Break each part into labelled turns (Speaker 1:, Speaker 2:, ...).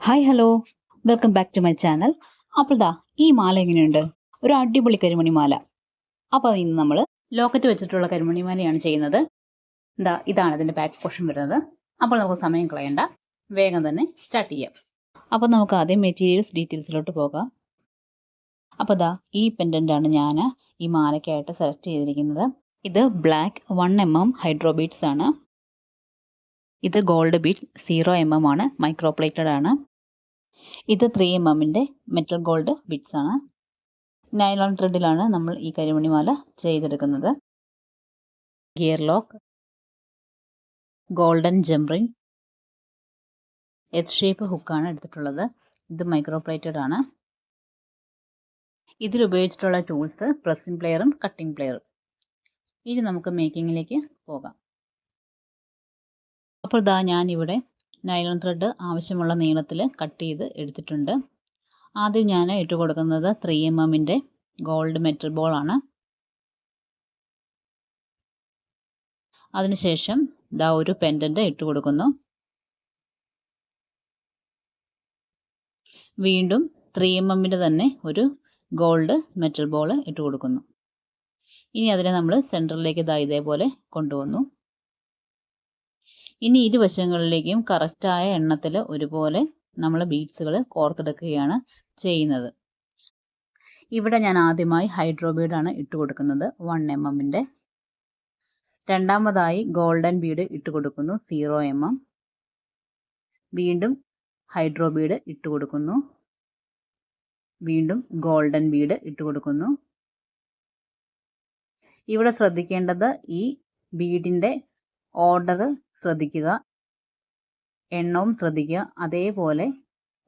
Speaker 1: Hi hello welcome back to my channel. അപ്പോൾ ഈ മാല എങ്ങനെയുണ്ട്? ഒരു അടിപൊളി കരിമണി മാല. അപ്പോൾ ഇന്ന് നമ്മൾ ലോക്കറ്റ് വെച്ചിട്ടുള്ള കരിമണി മാലയാണ് ചെയ്യുന്നത്. ഇതാണ് അതിൻ്റെ ബാക്ക് പോർഷൻ വരുന്നത്. അപ്പോൾ നമുക്ക് സമയം കളയണ്ട, വേഗം തന്നെ സ്റ്റാർട്ട് ചെയ്യാം. അപ്പോൾ നമുക്ക് ആദ്യം മെറ്റീരിയൽസ് ഡീറ്റെയിൽസിലോട്ട് പോകാം. അപ്പോൾ ഈ പെൻഡൻ്റാണ് ഞാൻ ഈ മാലയ്ക്കായിട്ട് സെലക്ട് ചെയ്തിരിക്കുന്നത്. ഇത് ബ്ലാക്ക് 1 mm ഹൈഡ്രോ ബീഡ്സ് ആണ്. ഇത് ഗോൾഡ് ബീഡ്സ് 0 mm ആണ്, മൈക്രോപ്ലേറ്റഡ് ആണ്. ഇത് 3 mm മെറ്റൽ ഗോൾഡ് ബിറ്റ്സ് ആണ്. നൈലോൺ ത്രെഡിലാണ് നമ്മൾ ഈ കരിമണി മാല ചെയ്തെടുക്കുന്നത്. Gear lock, golden jump ring, S shape ഹുക്കാണ് എടുത്തിട്ടുള്ളത്. ഇത് മൈക്രോപ്ലേറ്റഡ് ആണ്. ഇതിൽ ഉപയോഗിച്ചിട്ടുള്ള ടൂൾസ് പ്രസ്സിംഗ് പ്ലെയറും കട്ടിംഗ് പ്ലെയറും. ഇനി നമുക്ക് മേക്കിങ്ങിലേക്ക് പോകാം. അപ്പോൾ ഞാനിവിടെ നൈലോൺ ത്രെഡ് ആവശ്യമുള്ള നീളത്തിൽ കട്ട് ചെയ്ത് എടുത്തിട്ടുണ്ട്. ആദ്യം ഞാൻ ഇട്ട് കൊടുക്കുന്നത് 3 mm ഗോൾഡ് മെറ്റൽ ബോൾ ആണ്. അതിനുശേഷം ഒരു പെൻഡൻ്റ് ഇട്ട് കൊടുക്കുന്നു. വീണ്ടും 3 mm തന്നെ ഒരു ഗോൾഡ് മെറ്റൽ ബോൾ ഇട്ട് കൊടുക്കുന്നു. ഇനി അതിനെ നമ്മൾ സെൻറ്ററിലേക്ക് ഇതേപോലെ കൊണ്ടുവന്നു. ഇനി ഇരുവശങ്ങളിലേക്കും കറക്റ്റായ എണ്ണത്തിൽ ഒരുപോലെ നമ്മൾ ബീഡ്സുകൾ കോർത്തെടുക്കുകയാണ് ചെയ്യുന്നത്. ഇവിടെ ഞാൻ ആദ്യമായി ഹൈഡ്രോ ബീഡാണ് ഇട്ട് കൊടുക്കുന്നത് 1 mm. രണ്ടാമതായി ഗോൾഡൻ ബീഡ് ഇട്ട് കൊടുക്കുന്നു 0 mm. വീണ്ടും ഹൈഡ്രോ ബീഡ് ഇട്ട് കൊടുക്കുന്നു. വീണ്ടും ഗോൾഡൻ ബീഡ് ഇട്ട് കൊടുക്കുന്നു. ഇവിടെ ശ്രദ്ധിക്കേണ്ടത് ഈ ബീഡിൻ്റെ ഓർഡർ ശ്രദ്ധിക്കുക, എണ്ണവും ശ്രദ്ധിക്കുക. അതേപോലെ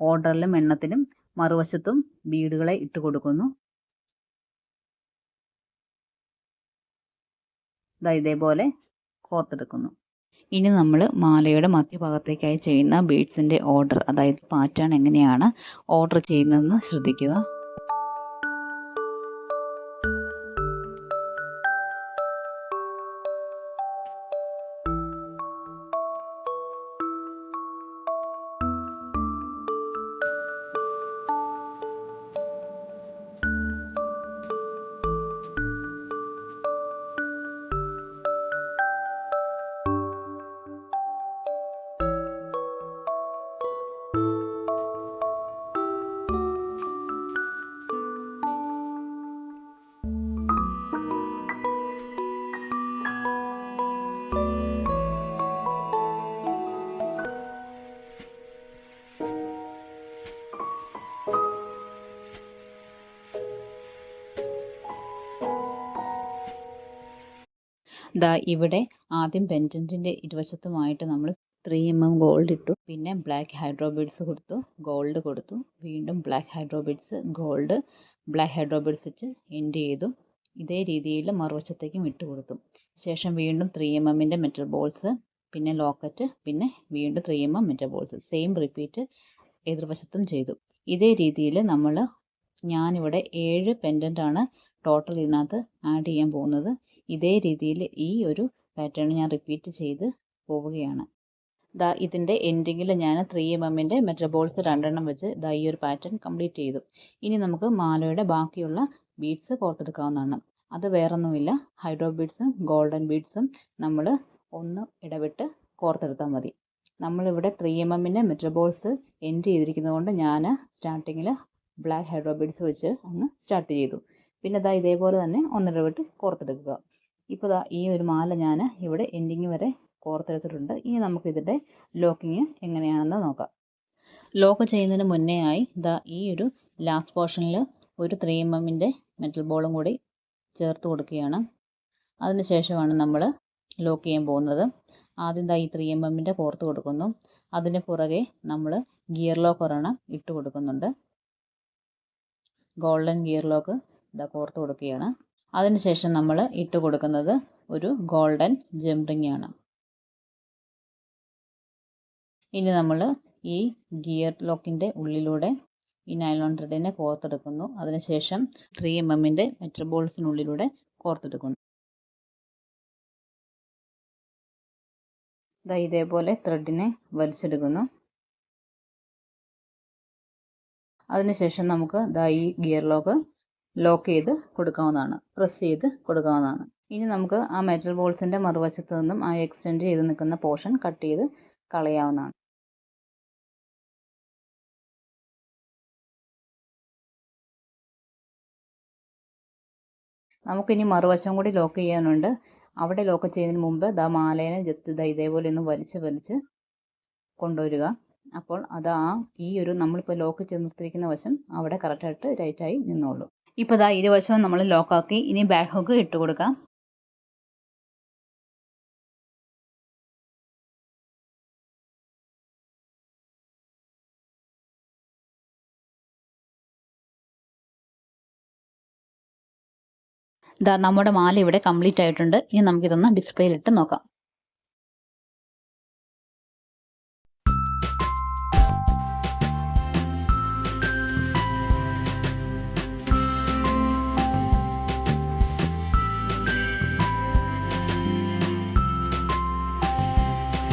Speaker 1: ഓർഡറിലും എണ്ണത്തിലും മറുവശത്തും ബീഡുകളെ ഇട്ട് കൊടുക്കുന്നു. ഇതേപോലെ കോർത്തെടുക്കുന്നു. ഇനി നമ്മൾ മാലയുടെ മധ്യഭാഗത്തേക്കായി ചെയ്യുന്ന ബീഡ്സിൻ്റെ ഓർഡർ, അതായത് പാറ്റേൺ എങ്ങനെയാണ് ഓർഡർ ചെയ്യുന്നതെന്ന് ശ്രദ്ധിക്കുക. ഇവിടെ ആദ്യം പെൻഡൻറ്റിൻ്റെ ഇരുവശത്തുമായിട്ട് നമ്മൾ 3 mm ഗോൾഡ് ഇട്ടു. പിന്നെ ബ്ലാക്ക് ഹൈഡ്രോ ബീഡ്സ് കൊടുത്തു, ഗോൾഡ് കൊടുത്തു. വീണ്ടും black hydro beads, gold, black hydro beads വെച്ച് എൻഡ് ചെയ്തു. ഇതേ രീതിയിൽ മറുവശത്തേക്കും ഇട്ട് കൊടുത്തു. ശേഷം വീണ്ടും 3 mm മെറ്റൽ ബോൾസ്, പിന്നെ ലോക്കറ്റ്, പിന്നെ വീണ്ടും 3 mm metal balls. Same repeat എതിർവശത്തും ചെയ്തു. ഇതേ രീതിയിൽ ഞാനിവിടെ 7 പെൻഡൻ്റാണ് ടോട്ടൽ ഇതിനകത്ത് ആഡ് ചെയ്യാൻ പോകുന്നത്. ഇതേ രീതിയിൽ ഈ ഒരു പാറ്റേൺ ഞാൻ റിപ്പീറ്റ് ചെയ്ത് പോവുകയാണ്. ഇതിൻ്റെ എൻഡിങ്ങിൽ ഞാൻ 3 mm മെറ്റൽ ബോൾസ് 2 എണ്ണം വെച്ച് ഈ ഒരു പാറ്റേൺ കംപ്ലീറ്റ് ചെയ്തു. ഇനി നമുക്ക് മാലയുടെ ബാക്കിയുള്ള ബീഡ്സ് കോർത്തെടുക്കാവുന്നതാണ്. അത് വേറൊന്നുമില്ല, ഹൈഡ്രോ ബീഡ്സും ഗോൾഡൻ ബീഡ്സും നമ്മൾ ഒന്ന് ഇടവിട്ട് കോർത്തെടുത്താൽ മതി. നമ്മളിവിടെ 3 mm മെറ്റൽ ബോൾസ് എൻഡ് ചെയ്തിരിക്കുന്നത് കൊണ്ട് ഞാൻ സ്റ്റാർട്ടിങ്ങിൽ ബ്ലാക്ക് ഹൈഡ്രോ ബീഡ്സ് വെച്ച് അങ്ങ് സ്റ്റാർട്ട് ചെയ്തു. പിന്നെ ഇതേപോലെ തന്നെ ഒന്നിടവിട്ട് കോർത്തെടുക്കുക. ഇപ്പോൾ ഈ ഒരു മാല ഞാൻ ഇവിടെ എൻഡിങ് വരെ കോർത്തെടുത്തിട്ടുണ്ട്. ഇനി നമുക്കിതിൻ്റെ ലോക്കിങ് എങ്ങനെയാണെന്ന് നോക്കാം. ലോക്ക് ചെയ്യുന്നതിന് മുന്നേ ആയി ഈ ഒരു ലാസ്റ്റ് പോർഷനിൽ ഒരു 3 mm മെറ്റൽ ബോളും കൂടി ചേർത്ത് കൊടുക്കുകയാണ്. അതിനുശേഷമാണ് നമ്മൾ ലോക്ക് ചെയ്യാൻ പോകുന്നത്. ആദ്യം ഈ 3 mm കോർത്ത് കൊടുക്കുന്നു. അതിന് പുറകെ നമ്മൾ ഗിയർ ലോക്ക് ഒരെണ്ണം ഇട്ട് കൊടുക്കുന്നുണ്ട്. ഗോൾഡൻ ഗിയർ ലോക്ക് കോർത്ത് കൊടുക്കുകയാണ്. അതിനുശേഷം നമ്മൾ ഇട്ട് കൊടുക്കുന്നത് ഒരു ഗോൾഡൻ ജംറിംഗ് ആണ്. ഇനി നമ്മൾ ഈ ഗിയർ ലോക്കിൻ്റെ ഉള്ളിലൂടെ ഈ നൈലോൺ ത്രെഡിനെ കോർത്തെടുക്കുന്നു. അതിനുശേഷം 3 mm മെറ്റൽ ബോൾസിനുള്ളിലൂടെ കോർത്തെടുക്കുന്നു. ഇതേപോലെ ത്രെഡിനെ വലിച്ചെടുക്കുന്നു. അതിനുശേഷം നമുക്ക് ഈ ഗിയർ ലോക്ക് ചെയ്ത് കൊടുക്കാവുന്നതാണ്, പ്രസ് ചെയ്ത് കൊടുക്കാവുന്നതാണ്. ഇനി നമുക്ക് ആ മെറ്റൽ ബോൾസിൻ്റെ മറുവശത്ത് നിന്നും ആ എക്സ്റ്റെൻഡ് ചെയ്ത് നിൽക്കുന്ന പോർഷൻ കട്ട് ചെയ്ത് കളയാവുന്നതാണ്. നമുക്കിനി മറുവശം കൂടി ലോക്ക് ചെയ്യാനുണ്ട്. അവിടെ ലോക്ക് ചെയ്യുന്നതിന് മുമ്പ് മാലേനെ ജസ്റ്റ് ഇതേപോലെ ഒന്ന് വലിച്ച് കൊണ്ടുവരിക. അപ്പോൾ അത് ഈ ഒരു നമ്മളിപ്പോൾ ലോക്ക് ചെയ്ത് നിർത്തിയിരിക്കുന്ന വശം അവിടെ കറക്റ്റായിട്ട് റൈറ്റായി നിന്നോളൂ. ഇപ്പോൾ ഇരുവശവും നമ്മൾ ലോക്കാക്കി. ഇനി ബാക്ക് ഹുക്ക് ഇട്ട് കൊടുക്കാം. നമ്മുടെ മാല ഇവിടെ കംപ്ലീറ്റ് ആയിട്ടുണ്ട്. ഇനി നമുക്കിതൊന്ന് ഡിസ്പ്ലേയിലിട്ട് നോക്കാം.